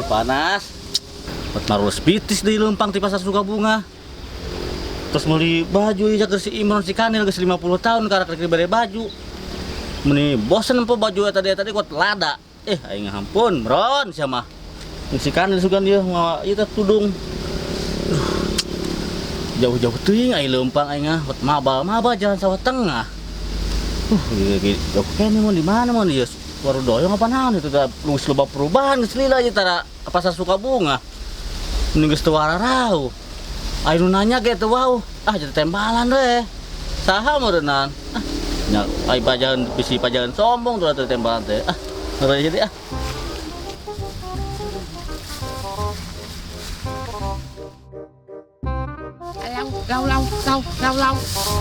panas. Buat naruh spitis di Lempang di pasar Sukabunga. Terus beli baju ya ke si Imron si Kanil ke 50 tahun karena beli baju. Meni bosen po baju tadi kuat lada. Aing ampun, Ron siapa? Si Kanil sugan dia itu tudung. Jauh-jauh teuing ai Lempang aing buat maba jalan sawah tengah. Jauh kene mau di mana mau dia? Waru doyong apa naon itu da luwes loba perubahan geus lila ieu tara pasar Sukabunga. Mending geus teu wararau. Ayo nanya ge teu wau. Jadi tembalan we. Saha meureunnan? Nya ai pajangan bisi pajangan sombong tuh teu tembalan teh. Ngeureun jadi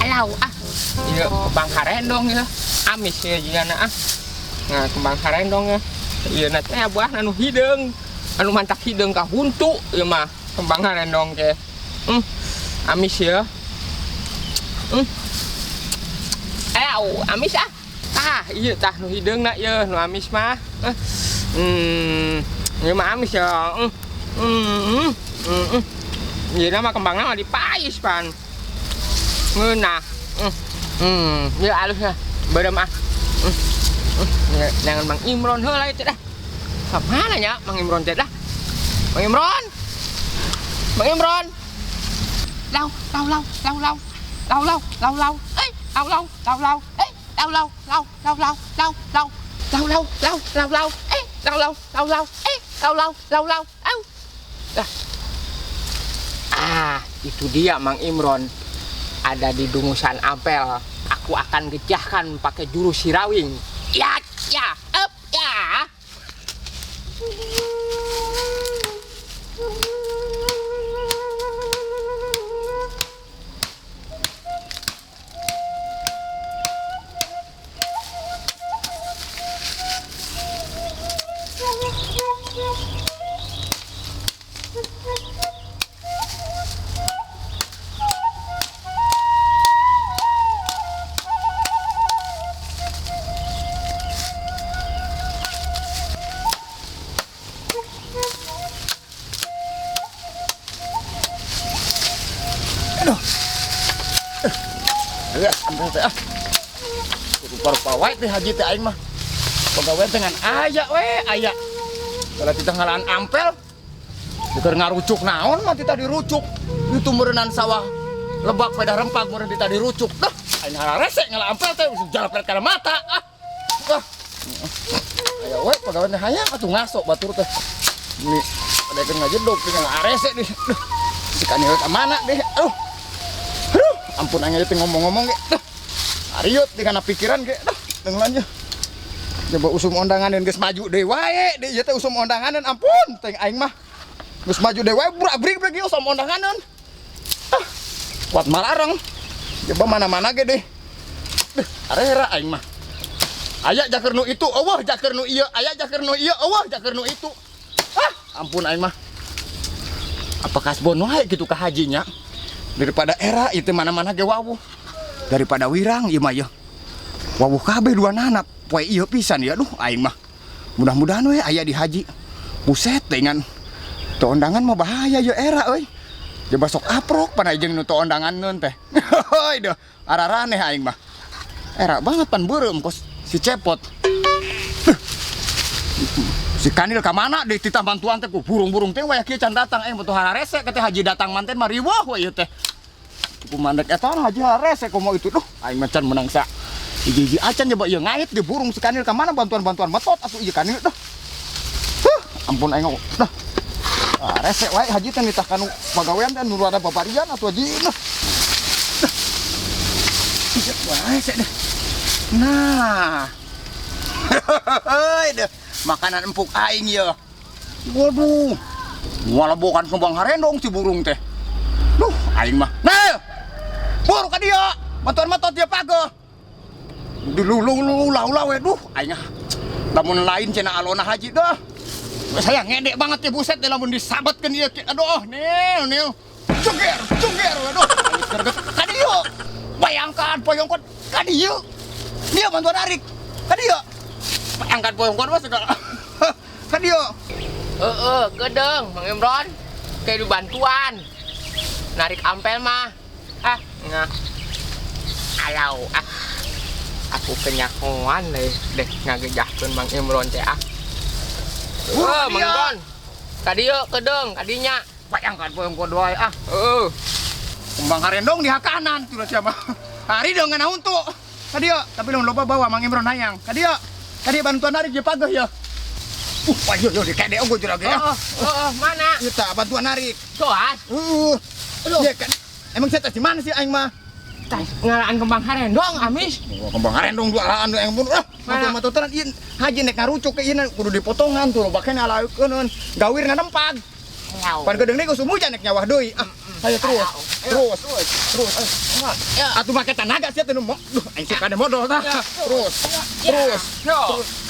Alau iya kembang harendong ya amis ya jigana nah kembang harendong ya iya na teh buah anu hideung anu mantak hideung ka huntu ieu mah kembang harendong teh amis ya amis iya tah nu hideungna ieu nu amis mah ieu mah amis ya ieu mah kembangna mah dipais pan ngeunah ya alus ya berem jangan Mang Imron heula itu dah samana nya Mang Imron teh dah Mang Imron lau itu dia Mang Imron ada di Dungusan Ampel. Aku akan gejahkan pakai jurus Sirawing. Ya. Rupa-rupa wae teh haji teh aing mah. Pagawean dengan aya Kalau di tenggalan Ampel keur ngarucuk naon mah tita dirucuk. Itu meureunnan sawah lebak pada rempag meureun tita dirucuk. Dah, aing hararese ngala Ampel teh jalapret kana mata. Aya we pagawean teh hayang atuh ngaso batur teh. Ini padekeun ngajedog teh ngala arese deh. Si Kanil ka mana deh. Ampun aing teh ngomong-ngomong ge. Ariut di kana pikiran ge dah denglannya. Coba usum ondanganeun geus maju deui wae deui ieu teh usum ondanganeun ampun teh aing mah. Geus maju deui wae brak-brik ge usum ondanganeun. Kuat malarang. Coba mana-mana ge deh. Arera aing mah. Aya jaker nu itu, eueuh jaker nu ieu, aya jaker nu ieu, eueuh jaker nu itu. Ampun aing mah. Apakah kasbon wae kitu ka hajinya? Daripada era itu mana-mana ge wawuh. Daripada wirang ieu mah ieu. Wawuh kabeh duanana poe ieu pisan ya duh aing mah. Mudah-mudahan we aya di haji. Buset dengan teu ondangan mah bahaya ieu era euy. Coba sok aprok panai jeung nu teu ondanganneun teh. Heuy deuh araraneh aing mah. Era banget pan beureum kos si cepot. Si Kanil ka mana deui titah bantuan teh ku burung-burung teh waya kieu can datang betul hararese ka teh haji datang manten mah riweuh we ieu teh. Kumandek eta haji hararese komo itu duh aing macan menang sa. Iji acan coba ieu ngait di burung si Kanil ka mana bantuan-bantuan metot atuh ieu Kanil duh. Ampun aing dah. Rese wae haji teh nitah kanu pagawean teh nu rada babarian atuh haji nah. Ieu wae seh deh. Nah. Heuy deh. Makanan empuk aing ya. Waduh. Walabokan kembang harendong si burung teh. Duh, aing mah. Nah. Buru ka dieu. Bantuan metot dia pageuh. Ulah we duh aing lamun lain cenah alona haji dah. Saya ngedek banget ya buset deh lamun disabetkeun ieu. Aduh, nil. Cuger waduh. Ka dieu. Bayangkan poyongkot ka dieu. Dia bantuan arik. Ka dieu. Angkat poyongkot mah segala. Ka dieu. Gedeng, Mang Imron. Kayak di bantuan. Narik ampel mah. Nggak. Alau, Aku kenyakuan deh ngagejahkeun Mang Imron teh Mang Imron. Tadi yuk gedeng, tadinya. Bayangkan poe doai Kembang karendong di hakanan tuh siapa. Hari dong ngana untuk. Tadi ya, tapi lo loba bawa Mang Imron hayang. Tadi ya. Tadi bantuan narik je pageh ya. Ayo di kede ogo jura ge. Mana? Kita bantuan narik. Soas. Ya kan. Emang saya di mana sih aing mah? Ngaraan kembang harendong, amis. Kembang karendong jualan yang pun. Matu tenan ieu haji nek ngarucuk ke ieu kudu dipotongan tuh bakena alaeukeun gawir ngadempag. Pan gedeng nego sumujan nek nyawah deui. Ayo terus. Atuh make tanaga sia teh nu aing sih kade modal tah. Terus.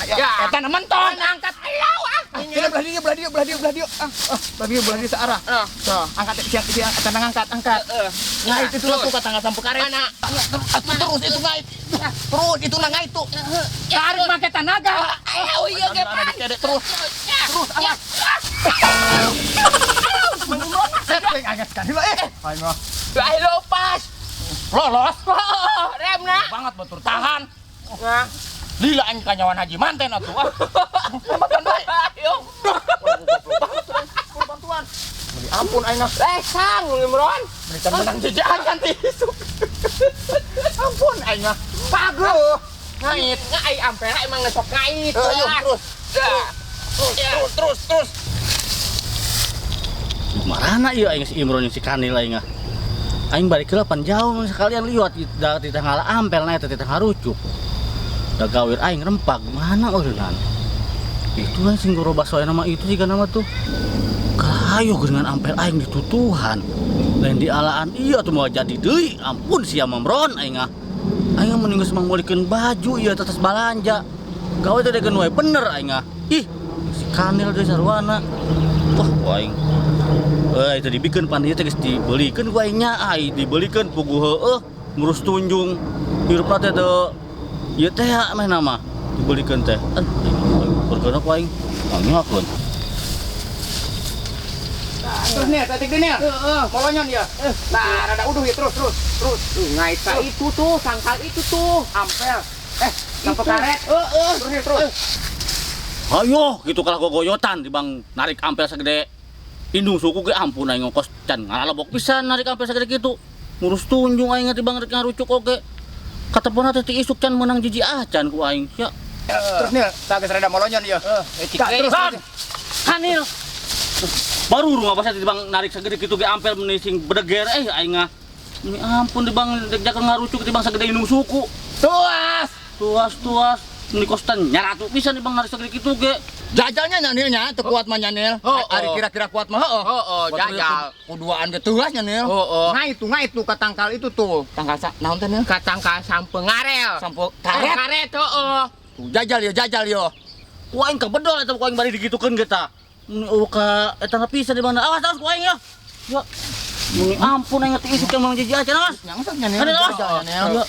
Ya, eta na menton. Angkat alau Belah dia. Belah dia searah. Angkat siang eta angkat. Ngait itu tuh katangga sampai karet. Terus itu ngait. Terus itu na ngait tuh. Tarik make tanaga. Ayo ieu ge Terus. Anget sekali lo Ayo. Ayo pas. Lolos. Remna. Banget batur tahan. Nah. Lila aing kanyawan haji manten atuh. Makan bae. Ayo. Bantuan. Ampun aing mah. Lesang Mang Imron. Berikan menang jajan kan tisuk. Ampun aing mah. Pageuh. Ngait, ngai ampera emang ngesok ngait. Ayo terus. Marana ieu aing si Imron si Kanil aing. Aing balik heula pan jauh sekalian liwat di tengah ampel na eta di tengah rucuk. Da gawir aing rempag mana ureunan. Itu kan sing goro basoe nama itu juga nama tuh. Kahayu dengan ampel aing ditutuhan. Lain di alaan iya tuh mau jadi deui. Ampun sia Mamron aing Aing mending geus mangbolikeun baju ieu tetes balanja. Gawe teh degen we bener aing Ih, si Kanil deui sarwana. Wah, aing. Itu dibikeun pan ieu teh geus dibelikeun ku aing nya, dibelikeun puguh heueuh ngurus tunjung. Hirupna teh teu ieu teh mah nama dibelikeun teh. Bergeuna ku aing. Ngangyakeun. Terus nih, tatik nih. Kolonyon ya. Nah, rada uduh ya terus. Ngait ka itu tuh, sangkal itu tuh. Ampel. Sampai karet. Terus. Ayo, gitu kalah gogoyotan di bang narik ampel segede indung suku ge ampun aing ngongkos can ngalalebok pisan narik ampel segede kitu. Ngurus tunjung aing ti bang ngarucuk oge. Katepona teh ti isuk can menang jiji acan ku aing. Ya. Terus nih, tak geus rada molonyon ya. Terus. Kanil. Baru rumah basa di bang narik segede kitu ge ampel menising bedeger aing ini ampun di bang jakeun ngarucuk ti bang segede indung suku. Tuas. Ini kostan nyaratu pisan di bang narik segede kitu ge. Jajalnya nyanilnya teu kuat mah nyanil. Ari kira-kira kuat mah Jajal. Kuduaan ge teuas nyanil. Ngait tuh katangkal itu tuh. Tangkal naon teh nil? Katangkal sampe ngarel. Sampo karet. Karet Tuh jajal yo. Ku aing kabedol eta ku aing bari digitukeun ge ta. Mun ka eta pisan di bang awas ku aing ya. Ya. Ini ampun aing teh isuk mang jiji acan awas. Nyangsak nyanil.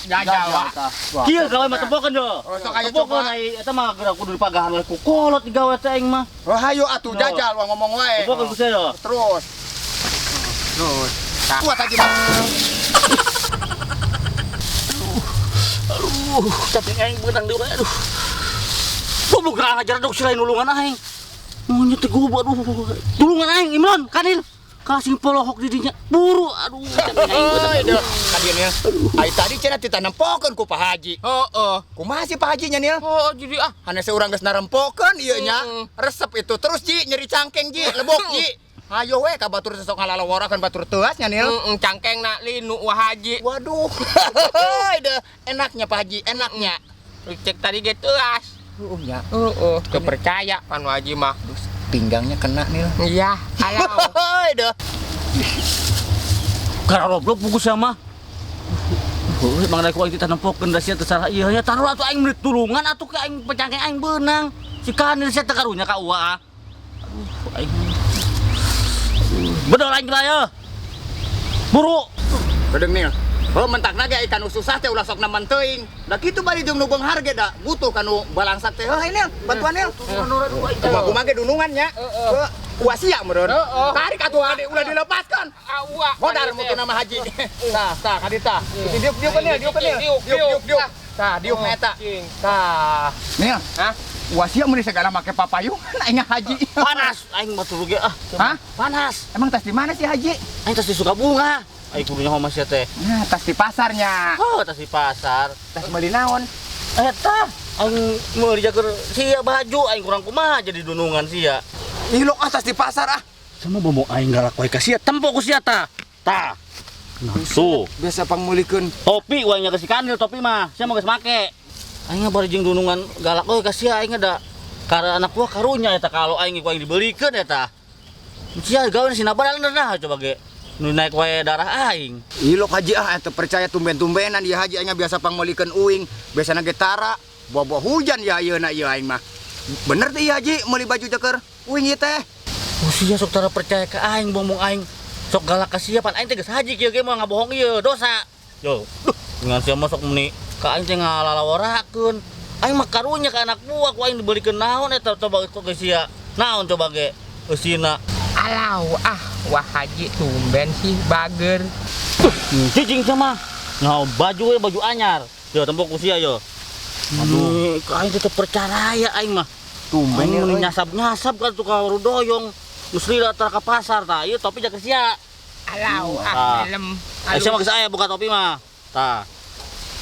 Jajal. Kieu gawe mah tebokeun yo. Sok aya Tebokeun coba. ai eta mah geura kudu dipagahan we ku kolot digawe teh aing mah. Hayo atuh jajal ngomong wae. Tebokeun ku saya. Terus. Kuat aja mah. Tapi aing beunang deui aduh. Goblok gerang ajar dok selain nulungan aing. Monyet teh goblok aduh. Tulungan aing Imron, Kanil. Kasih polohok di dinya. Buru aduh. Kadieun ai tadi cenah ditanampokeun ku Pak Haji. Kumaha sih Pak Haji nya nil? Jadi Hana seurang geus narempokeun ieu nya. Resep itu terus Ji nyeri cangkeng Ji, lebok Ji. Hayo we ka batur sesok ngalalawarakeun batur teuas nya nil. cangkengna linu wah haji. Waduh. Deh enaknya Pak Haji, enaknya. Cek tadi ge teuas. Ya. Teu percaya pan haji mah. Pinggangnya kena nil. Iya, alau. Deh. Gara goblok buku sama. Bang da ku aing ditanampokeun da sia teu salah ieu nya taruh atuh aing meuli tulungan atuh ke aing pecangkeng aing beunang. Si Kanil sia teh karunya ka UA. Aduh aing. Bedol aing lah ya. Buru. Gedeng nil. mentakna ge ikan susah teh ulah sok naman teuing. Da kitu bari jeung nu beung harga da butuh kanu balangsak teh. Ini bantuan Nil. Kumaha ge dunungan nya. Wasia meureun. Tarik atuh ade ulah dilepaskan. Modal mutu nama haji. Tah kadita. Diuk kan Nil, diuk. Tah diuk eta. Tah. Nil. Hah? Wasia mun segala make papayung aing haji. Panas aing mah tuluge ah. Hah? Panas. Emang tas di mana sih haji? Aing tas di Sukabunga. Aing kudunya homas ya teh. Nah, tas di pasarnya. Oh, tas di pasar. Tas meuli naon? Eta aing meuli jaker sia baju aing kurang kumaha jadi dunungan sia. Ih lo tas di pasar ah. Sama bomo aing galak wae ka sia tempo ku sia tah. Tah. Nah, tuh. Biasa pangmulikeun. Topi wae nya geus kanil topi mah. Sia mah geus make. Aing bari jeung dunungan galak euy ka sia aing ada karena anak gua karunya eta kalau aing ku aing dibelikeun eta. Sia gawean sina badan nah coba ge. Nu naik wae darah aing. Ilok haji ah eta percaya tumben-tumbenan dia haji anya biasa pangmulikeun uing, biasana ge tara, bobo hujan ya ayeuna ieu aing mah. Bener teh ieu haji meuli baju jeker uing ieu teh. Oh sia sok tara percaya ka aing ngomong aing sok galak ka sia pan aing teh geus haji kieu ge mah ngabohong ieu dosa. Yo, dengan sia mah sok meni ka aing teh ngalalaworakeun. Aing mah karunya ka anak buah ku aing dibelikeun naon eta coba kok ge sia. Naon coba ge eusina. Alau wah haji tumben sih bager. Cicing sama. Nah, baju anyar. Yo tembok usia yo. Aduh, aing tetep percaya aing mah. Tumben mun nyasap-nyasap kan tukang rudoyong. Musli datang ke pasar tah, ieu topi jaga sia. Alau helm. Sia mah geus aya buka topi mah. Tah.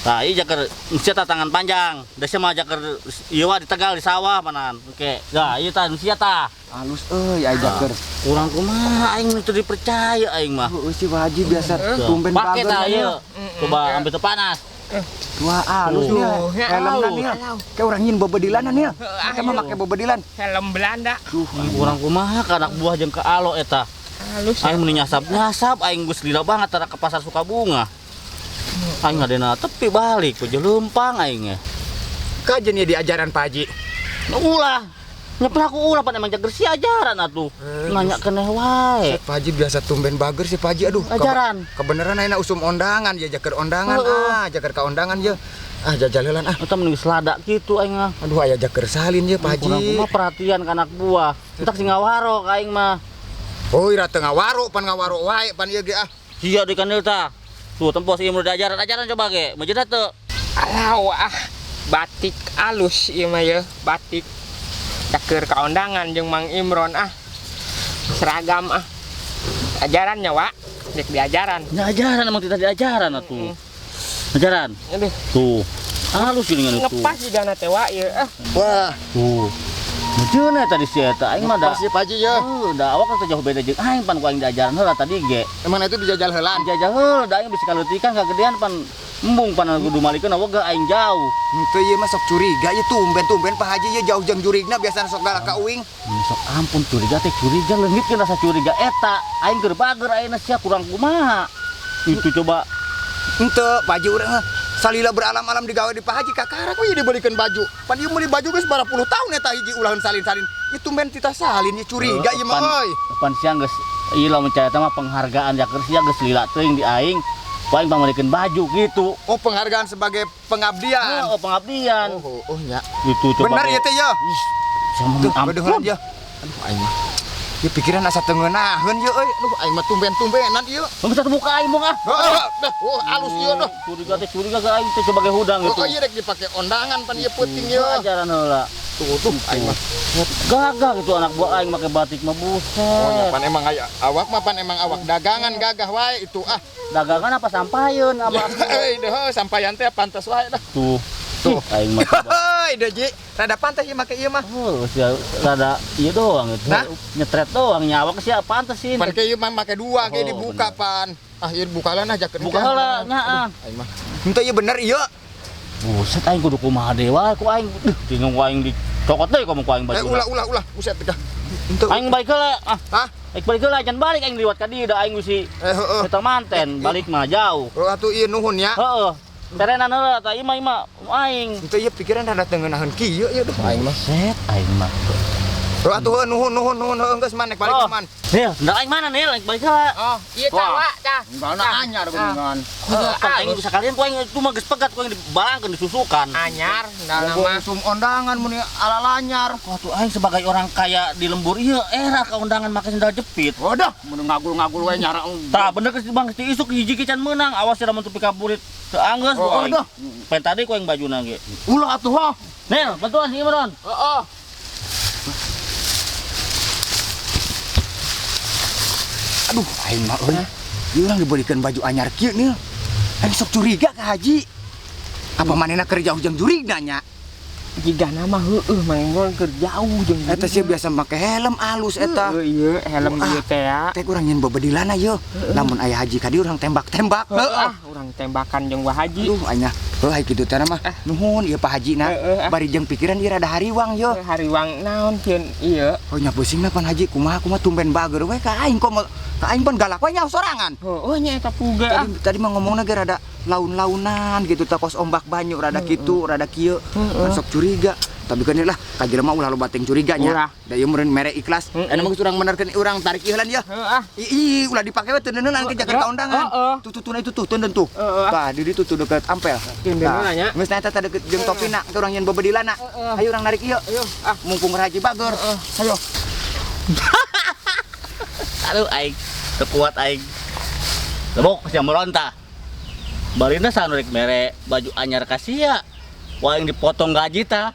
Tah, ieu jaker sia tah tangan panjang. Da sia mah jaker ieu di Tegal di sawah manan. Oke. Nah, ieu tah sia tah. Halus euy aya jaker. Kurang kumaha aing itu dipercaya aing mah. Heuh si haji biasa tumben Pake bager tah ieu. ieu. Coba ambil teu panas. Wah halus nih. Helmna nih. Kayak orang nyin bebedilanan nih. Kita mah make bebedilan. Helm Belanda. Kurang kumaha ka anak buah jeung ka alo eta. Halus. Aing meni nyasap-nyasap aing geus lila banget tara ke pasar Sukabunga. Aing ngadena tepi balik ku jeleumpang aing ge. Kajen ya di ajaran Pak Haji. Ulah. Nyeplah aku ulah pan emang jager si ajaran atuh. Nanya keneh wae. Pak Haji biasa tumben bager si Pak Haji aduh. Ajaran. Kebeneran ayeuna usum ondangan ya jaker ondangan jaker ka ondangan ye. Jajal heulan Eta mending selada kitu aing mah. Aduh aya jaker salin ye Pak Haji. Kurang kumaha perhatian ka anak buah. Entak sing ngawaro ka aing mah. Oh ira teu ngawaro pan ngawaro wae pan ieu ge ah. Sia deui kan tah. Tuh tempos ieu meureun ajaran coba ge. Majeuna teu. Alau batik alus ieu mah ya, batik. Caker ka undangan jeung Mang Imron seragam ajarannya Wak dek diajaran Ajaran emang tidak diajaran atuh. Ajaran. Aduh Tuh. Halus geuning anu tuh. ngepas juga na teh Wak ieu Wah, Tuh. Majeuna tadi si eta aing mah da. pasti Pak Haji ya. Da awak teh jauh beda jeung aing pan ku aing diajaran heula tadi ge. Emang itu dijajal heulan. Jajal heula da aing bisa kaletikan kagedean pan embung pan kudu malikeun awak ge aing jauh. Henteu ieu mah sok curiga ieu tumben pak Haji ieu jauh jeung jurigna biasana sok galak ka uing. Sok ampun curiga teh curiga leungitkeun rasa curiga eta. Aing keur bager ayeuna sia kurang kumaha. Itu coba. Henteu Pak Haji urang salila beralam-alam digawe di Pak Haji kakara kok ieu dibelikeun baju. Pan ieu meuli baju geus 40 tahun eta hiji ulahan salin-salin. Ieu tumben tita salin ieu curiga ieu mah euy. Pan sia geus ieu lamun caya mah penghargaan jaker sia geus lila teuing di aing. Paling pamalikeun baju gitu. Oh penghargaan sebagai pengabdian. Oh pengabdian. Oh nya. Itu coba. Bener ieu teh ya. Sama ampun. Ya. Aduh aing mah. Ieu pikiran asa teu ngeunaheun ieu euy. Aduh aing mah tumben-tumbenan ieu. Bisa terbuka aing mong Oh alus ieu dah. Curiga ke aing teh coba ge hudang Oh gitu. ieu rek dipake ondangan pan ieu peuting ieu. Ajaran heula. Tuh aing mah. Gagah gitu anak buah aing make batik mah Oh nya buset. pan emang aya awak mah pan emang awak dagangan gagah wae itu ah. Dagangan apa sampayeun ama Euy deuh sampayan teh pantes wae dah. tuh. Tuh aing mah. Heuy deh Ji, rada pantes ieu make ieu mah. Oh, sia rada ieu doang itu. Nah? Nyetret doang nyawak sia pantes sih. Pan ke ieu mah make dua ge Oh, dibuka pan. Ah ieu buka lah nah jaket. Buka heula nya. Aing mah. Henteu ieu bener ieu. Buset aing kudu kumaha dewa ku aing. Bingung ku aing dicokot deui ku aing baju. Ulah buset teh. Henteu. Aing balik heula. Hah? Aing balik heula jangan balik aing liwat ka dieu da aing usi Heeh. eta manten balik mah jauh. Oh atuh ieu nuhun ya. Heeh. Terenan heula ta ima aing. Henteu ieu pikiran rada teu ngeunaheun kieu ieu duh aing mah. Set aing mah. Tuh atuh nuhun geus man nek balik Oh. man. Nil, ndak aing mana Nil? Aing balik heula. Oh, iya tah, Wak, tah. Enggak anyar geuningan. Aing bisa kalian ku aing cuma geus pegat ku aing dibalangkeun disusukan. Anyar, Nama sum ondangan muni ala lanyar. Waktu aing sebagai orang kaya di lembur ieu era ka undangan make sendal jepit. Wadah, mun ngagul-ngagul we nyara. Tah bener ke Bang ti isuk hiji can menang. Awas sira mun tupi kaburit teu anggeus Oh, ku aing. aduh. Pen tadi ku aing bajuna ge. Ulah atuh ha. Nil, bantuan si Imron. Heeh. Aduh, aing mah euy. Ieu urang dibeurekeun baju anyar kieu nih. Aing sok curiga ka Haji. Apa manehna keur jauh jeung juriga nya? Jika nama heueuh Mang Imron keur jauh jeung Eta sih biasa make helm alus eta. Iya, helm Ah. ieu teh ya. Teh urang nyen bebedilana yeuh. Lamun aya Haji ka dieu urang tembak-tembak. Heeh, urang tembakan jeung Wah Haji. Aduh, anya. Heuh kitu teh mah. Nuhun ieu Pak Hajina. Bari jeung pikiran ieu rada hariwang yeuh. Hariwang naon ceun ieu? Oh nya pusingna pan Haji kumaha tumben bager we ka aing kok ka aing pan galak we nya sorangan. Heueuh nya eta puga. Tadi mah ngomongna ge rada laun-launan gitu teh kos ombak banyu rada kitu rada kieu. Kan sok curiga. Tapi kan lah ka jelema ulah loba teng curiganya. Ulah. Da ieu meureun mere ikhlas. Anu mah urang menerkeun urang tarik ihlan ya. Heeh. Ih, ulah dipake we teu neuneun ke jaket ka undangan. Tututuna itu tuh teuneun tuh. Tah di ditu tuh deket ampel. Teuneun nya. Geus eta teh deket jeung topina teh urang nyen bebedilana. Ayo urang narik ieu. Ayo, Mumpung Haji bager. Ayo. Aduh aing teu kuat aing. Lebok sia meronta. Barina sanurik mere baju anyar ka sia. Wah aing dipotong gaji tah.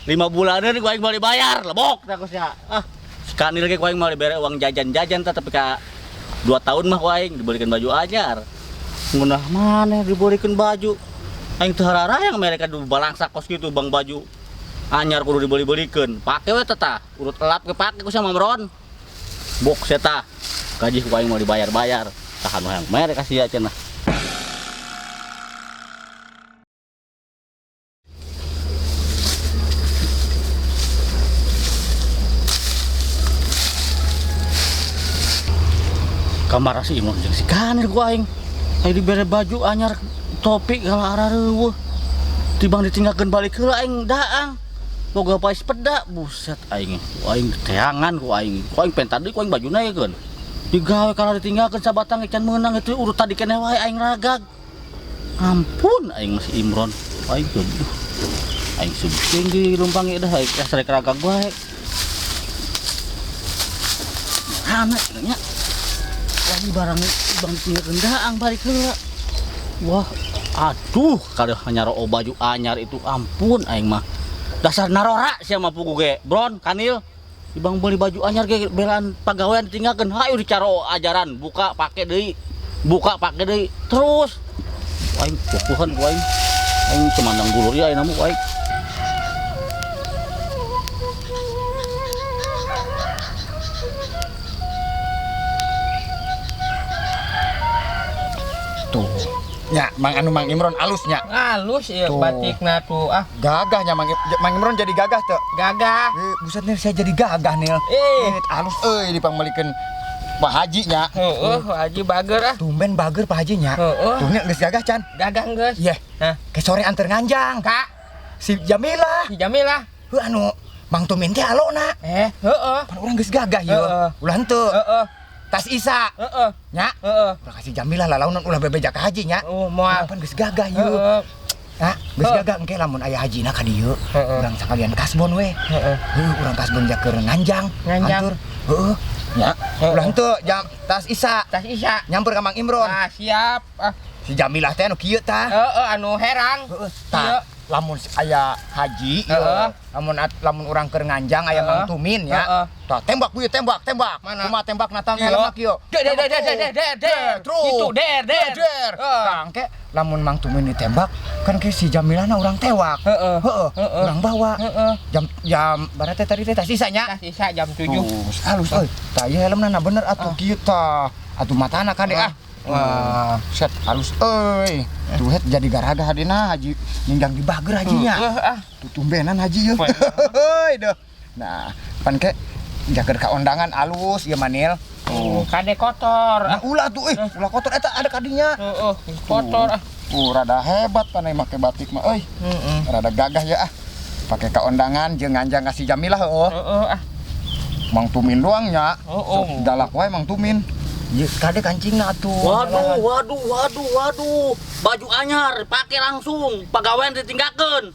5 bulanan ku aing balik bayar. Lebok tah ku sia. Sekali lagi ku aing mau dibere uang jajan-jajan tah tapi ka 2 tahun mah ku aing dibelikeun baju anyar. Ngunah maneh dibelikeun baju. Aing teu hararayang mere ka balangsa kos kitu bang baju anyar kudu dibeli-belikeun. Pake we tah urut elap ke pake ku sama Imron. Bok seta gaji ku aing mau dibayar-bayar tahan hayang mere ka sia cenah. Kamar si Imron jeung si Kanir ku aing. Aing dibere baju anyar topi gala arareueuh. Tibang ditinggalkeun balik heula aing daang. Boga pae sepeda buset aing. Ku aing teangan ku aing. Ku aing pen tadi ku aing bajuna yekeun. Digawe kalau ditinggalkeun sabatang can meunang itu urut tadi keneh wae aing ragag. Ampun aing masih Imron. Aing geduh. Aing subing di lumpang ieu dah aing sarek ragag wae. Anak nya. Lagi barang bang tinggal rendaang balik heula. Wah, aduh kalau nyaro baju anyar itu ampun aing mah. Dasar narora sia mah pugu ge. Bron, Kanil. Ibang beli baju anyar ge belaan pagawean ditinggalkeun. Hayu dicaro ajaran, buka pake deui. Buka pake deui. Terus aing pupuhan ku aing. Aing cemandang gulur ya aing mah aing. Tuh. Nya, Mang Imron alusnya. Halus ieu Tuh. batikna tuh. Gagahnya Mang Imron jadi gagah teu. Gagah. Buset nih saya jadi gagah nih. Alus euy dipangmelikeun Pak Haji nya. Heeh, Haji bager Tumben bager Pak Haji nya. Heeh. Tuh nya geus gagah can. Gagah geus. Iya. Hah? Ke sore anter nganjang. Kak, Si Jamilah. si Jamilah. Heuh anu Mang Tumin teh alona. Heeh. Pan urang geus gagah ieu. Heeh. Ulah henteu. Heeh. Tas Isa. Heeh. Nya. Heeh. Ulah kasih Jamilah lalaunan ulah bebeja ka Haji nya. Oh, moal. Pan geus gagah ieu. Heeh. Nah, geus gagah engke lamun aya hajina ka dieu. Heeh. Urang sakalian kasbon we. Heeh. Urang kasbon jaker nganjang. Nganjang. Antur. Heeh. Nya. Heeh. Ulah henteu jam tas Isa. Tas Isya. Nyamper ka Mang Imron. Ah, siap. Si Jamilah teh anu kieu tah. Heeh, anu herang. Heeh. Iya. Tah, lamun aya haji, Heeh. lamun urang keur nganjang aya Heeh. Mang Tumin ya. Heeh. Tah tembak bu tembak. Mana? Kumaha tembak natang Iya. helmna kieu. Der. Terus. Itu der. Tah engke lamun Mang Tumin ditembak kan ke si Jamilana urang tewak. Heeh. Heeh. Heeh. Urang bawa. Heeh. Jam berapa tadi teh tas sisanya? Tas Isya jam 7. Halus euy. Tah ieu helmna na bener atuh kieu tah. Atuh matana kade ah. Wah, set halus euy. Tuh het jadi garaga hadina haji ninggang di bager hajinya. Tuh tumbenan haji yeuh. Heuy deuh. Nah, pan ke jaker ka undangan alus ieu manil. Kade kotor. Nah, ulah tuh ulah kotor eta ada kadinya. Heeh, kotor. Rada hebat panai make batik mah euy. Heeh. Rada gagah ya ah. Pake ka undangan jeung nganjang kasih Jamilah heueuh. Heeh. Mang Tumin doangnya. Oh. Galak wae Mang Tumin. Ieu kade kancingna atuh. Waduh. Baju anyar pakai langsung, pagawean ditinggalkeun.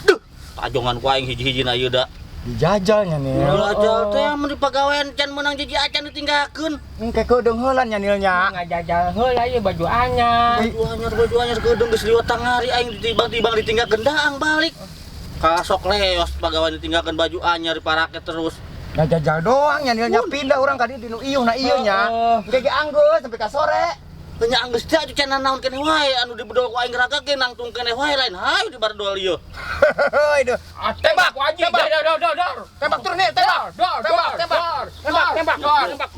Duh, tajongan ku aing hiji-hijina ieu da. Dijajalnya nih. Belajar teh mun di pagawean can meunang jadi acan ditinggalkeun. Engke keudeng heulan nya Nilnya. Ngajajal heula ieu baju anyar. Baju anyar keudeng geus liwat tangari aing tiba-tiba ditinggalkeun daang balik. Kasok leos pagawean ditinggalkeun baju anyar diparake terus. Ngajajal doang nya Nilnya pindah urang ka dieu dinu ieuh na ieu nya. Engke ge anggeus sampai ka sore. Nya anggeus teh atuh cenah naon keneh wae anu dibedol ku aing ragakeun nangtung keneh wae lain hayu di bardol ieu. Heuh, deuh. Tembak wajib. Dor. Tembak turun nih, tembak. Tembak.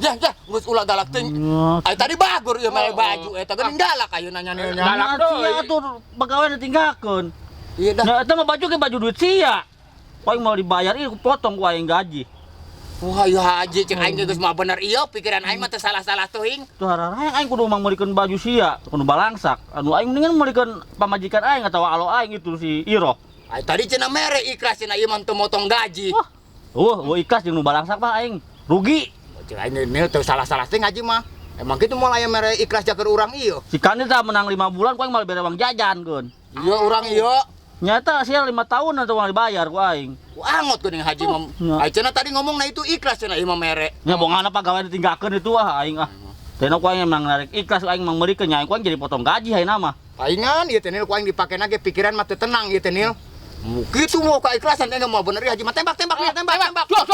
Jah, geus ulah galak teuing. Ai tadi bagur ieu mere baju eta geuning galak ayeuna nya Nilnya. Galak deui. Sia atuh pagawean ditinggalkeun. Iya dah. Nah, eta mah baju ge baju duit sia. Ku aing mau dibayar ieu potong ku aing gaji. Wah, ieu haji cek aing geus mah bener ieu pikiran aing mah teu salah-salah teuing. Tuh hararang aing kudu mang meulikeun baju sia, kudu balangsak. Anu aing mendingan meulikeun pamajikan aing atawa alo aing itu si Iro. Ai tadi cenah mere ikhlas cenah ieu mah teu motong gaji. Wah, ikhlas jeung nu balangsak mah aing rugi. Cek aing Nil teu salah-salah teh ngaji mah. Emang kitu moal aya mere ikhlas jaker urang ieu. Si Kandi teh menang 5 bulan ku aing malah bere uang jajan keun. Ieu urang ieu. Nyata sia 5 tahun atau uang dibayar ku aing. Angot geuning haji mah. Ai cenah tadi ngomongna itu ikhlas cenah ieu mah mere. Nya bongana pagawean ditinggalkeun itu aing Tena ku aing emang narik ikhlas aing mang meulikeun nya aing ku aing jadi potong gaji hayeuna mah. Paingan ieu teh Nil ku aing dipakena ge pikiran mah teu tenang ieu teh Nil. Kitu mau ka ikhlasan teh mau bener ieu haji mah tembak. Dor.